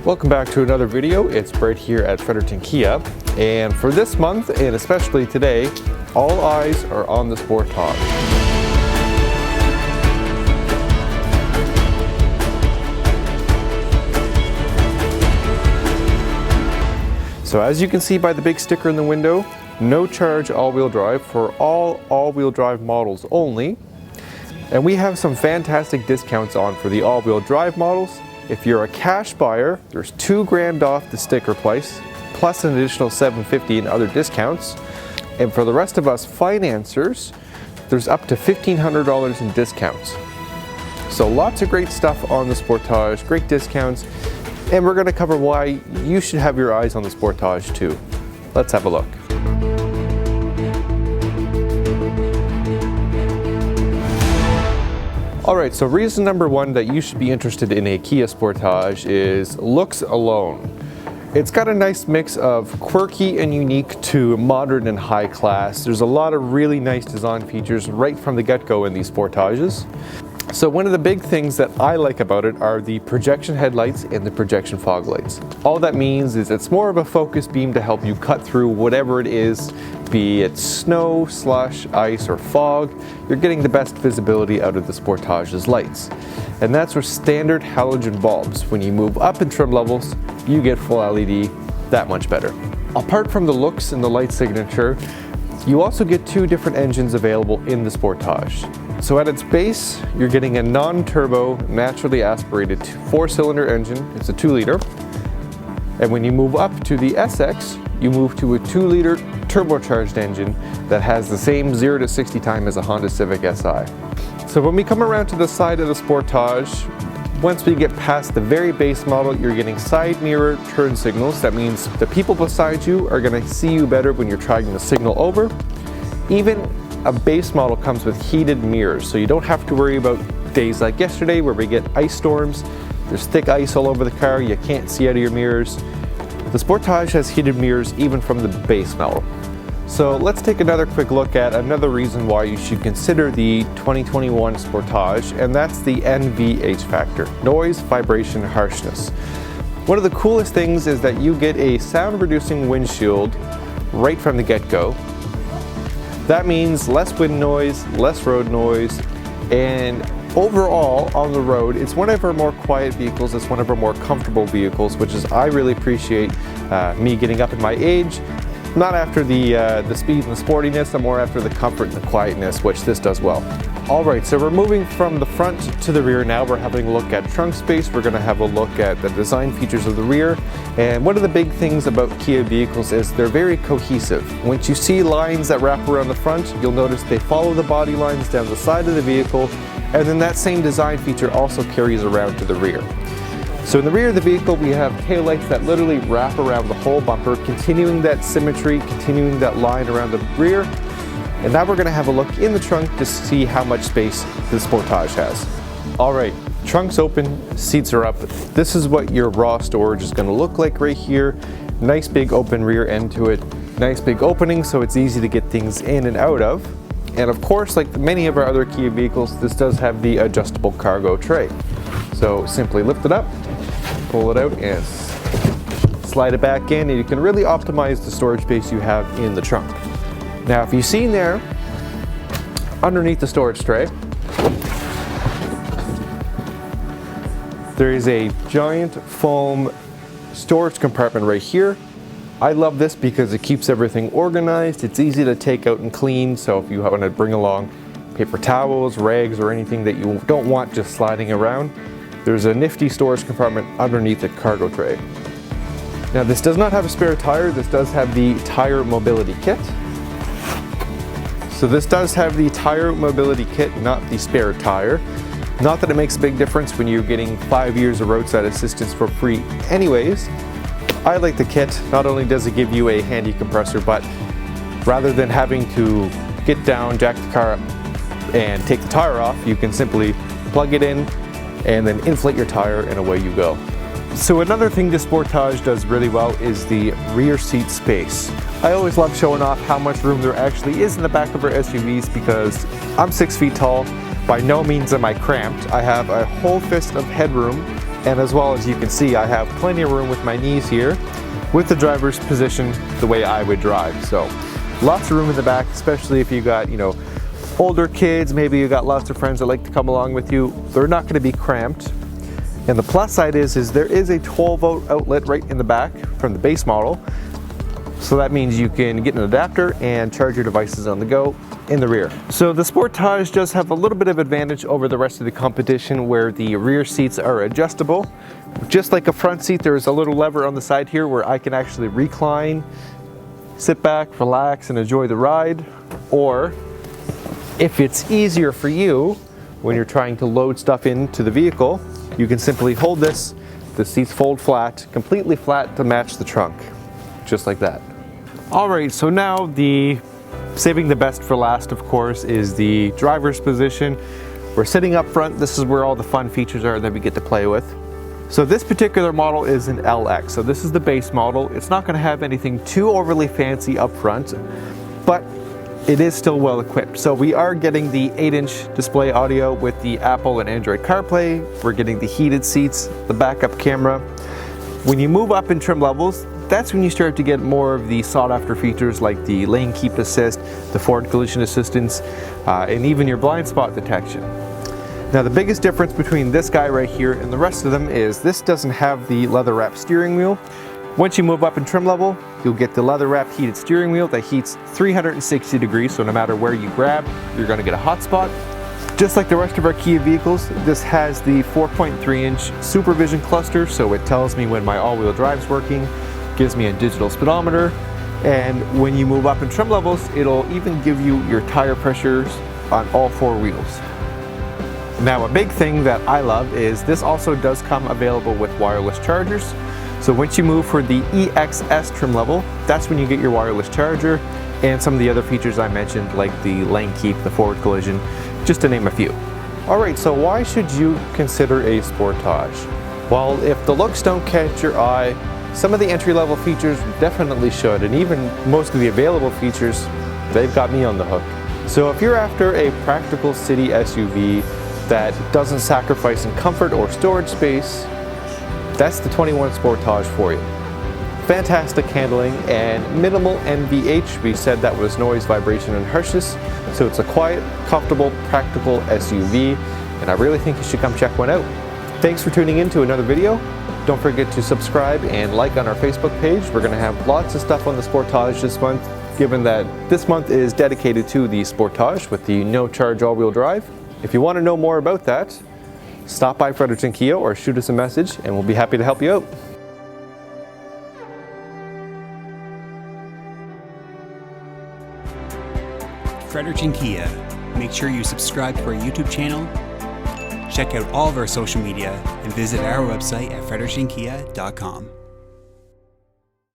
Welcome back to another video. It's Brett here at Fredericton Kia, and for this month and especially today, all eyes are on the Sportage. So as you can see by the big sticker in the window, no charge all-wheel drive for all all-wheel drive models only. And we have some fantastic discounts on for the all-wheel drive models. If you're a cash buyer, there's $2,000 off the sticker price, plus an additional $750 in other discounts. And for the rest of us financiers, there's up to $1,500 in discounts. So lots of great stuff on the Sportage, great discounts, and we're going to cover why you should have your eyes on the Sportage too. Let's have a look. Alright, so reason number one that you should be interested in a Kia Sportage is looks alone. It's got a nice mix of quirky and unique to modern and high class. There's a lot of really nice design features right from the get-go in these Sportages. So one of the big things that I like about it are the projection headlights and the projection fog lights. All that means is it's more of a focus beam to help you cut through whatever it is, be it snow, slush, ice, or fog. You're getting the best visibility out of the Sportage's lights. And that's with standard halogen bulbs. When you move up in trim levels, you get full LED, that much better. Apart from the looks and the light signature, you also get two different engines available in the Sportage. So at its base, you're getting a non-turbo, naturally aspirated 4-cylinder engine. It's a 2-liter. And when you move up to the SX, you move to a 2-liter turbocharged engine that has the same 0 to 60 time as a Honda Civic Si. So when we come around to the side of the Sportage, once we get past the very base model, you're getting side mirror turn signals. That means the people beside you are going to see you better when you're trying to signal over. Even a base model comes with heated mirrors, so you don't have to worry about days like yesterday where we get ice storms. There's thick ice all over the car, you can't see out of your mirrors. The Sportage has heated mirrors even from the base model. So let's take another quick look at another reason why you should consider the 2021 Sportage, and that's the NVH Factor, noise, vibration, harshness. One of the coolest things is that you get a sound reducing windshield right from the get-go. That means less wind noise, less road noise, and overall on the road, it's one of our more quiet vehicles, it's one of our more comfortable vehicles, which is I really appreciate me getting up in my age. Not after the speed and the sportiness, I'm more after the comfort and the quietness, which this does well. Alright, so we're moving from the front to the rear now. We're having a look at trunk space, we're going to have a look at the design features of the rear, and one of the big things about Kia vehicles is they're very cohesive. Once you see lines that wrap around the front, you'll notice they follow the body lines down the side of the vehicle, and then that same design feature also carries around to the rear. So in the rear of the vehicle, we have taillights that literally wrap around the whole bumper, continuing that symmetry, continuing that line around the rear. And now we're going to have a look in the trunk to see how much space the Sportage has. All right, trunk's open, seats are up. This is what your raw storage is going to look like right here. Nice big open rear end to it. Nice big opening so it's easy to get things in and out of. And of course, like many of our other Kia vehicles, this does have the adjustable cargo tray. So simply lift it up, pull it out, and slide it back in, and you can really optimize the storage space you have in the trunk. Now, if you've seen there, underneath the storage tray, there is a giant foam storage compartment right here. I love this because it keeps everything organized. It's easy to take out and clean, so if you want to bring along paper towels, rags, or anything that you don't want just sliding around, there's a nifty storage compartment underneath the cargo tray. Now, this does not have a spare tire. This does have the tire mobility kit. So this does have the tire mobility kit, not the spare tire. Not that it makes a big difference when you're getting 5 years of roadside assistance for free anyways. I like the kit. Not only does it give you a handy compressor, but rather than having to get down, jack the car up, and take the tire off, you can simply plug it in and then inflate your tire and away you go. So another thing this Sportage does really well is the rear seat space. I always love showing off how much room there actually is in the back of our SUVs because I'm 6 feet tall. By no means am I cramped. I have a whole fist of headroom And as well as you can see, I have plenty of room with my knees here with the driver's position the way I would drive. So lots of room in the back, especially if you got, older kids, maybe you got lots of friends that like to come along with you. They're not going to be cramped. And the plus side is there is a 12-volt outlet right in the back from the base model. So that means you can get an adapter and charge your devices on the go in the rear. So the Sportage does have a little bit of advantage over the rest of the competition where the rear seats are adjustable. Just like a front seat, there's a little lever on the side here where I can actually recline, sit back, relax, and enjoy the ride. Or if it's easier for you when you're trying to load stuff into the vehicle, you can simply hold this. The seats fold flat, completely flat to match the trunk, just like that. All right, so now saving the best for last, of course, is the driver's position. We're sitting up front. This is where all the fun features are that we get to play with. So this particular model is an LX. So this is the base model. It's not going to have anything too overly fancy up front, but it is still well equipped. So we are getting the 8-inch display audio with the Apple and Android CarPlay. We're getting the heated seats, the backup camera. When you move up in trim levels, that's when you start to get more of the sought after features like the lane keep assist, the forward collision assistance, and even your blind spot detection. Now the biggest difference between this guy right here and the rest of them is this doesn't have the leather wrap steering wheel. Once you move up in trim level, you'll get the leather wrap heated steering wheel that heats 360 degrees, so no matter where you grab, you're going to get a hot spot. Just like the rest of our Kia vehicles, this has the 4.3-inch SuperVision cluster, so it tells me when my all-wheel drive is working, gives me a digital speedometer, and when you move up in trim levels, it'll even give you your tire pressures on all 4 wheels. Now a big thing that I love is this also does come available with wireless chargers. So once you move for the EXS trim level, that's when you get your wireless charger and some of the other features I mentioned like the lane keep, the forward collision, just to name a few. Alright, so why should you consider a Sportage? Well, if the looks don't catch your eye, some of the entry-level features definitely should, and even most of the available features, they've got me on the hook. So if you're after a practical city SUV that doesn't sacrifice in comfort or storage space, that's the 21 Sportage for you. Fantastic handling and minimal NVH. We said that was noise, vibration, and harshness. So it's a quiet, comfortable, practical SUV, and I really think you should come check one out. Thanks for tuning in to another video. Don't forget to subscribe and like on our Facebook page. We're going to have lots of stuff on the Sportage this month, given that this month is dedicated to the Sportage with the no-charge all-wheel drive. If you want to know more about that, stop by Fredericton Kia or shoot us a message and we'll be happy to help you out. Fredericton Kia. Make sure you subscribe to our YouTube channel, check out all of our social media, and visit our website at frederictonkia.com.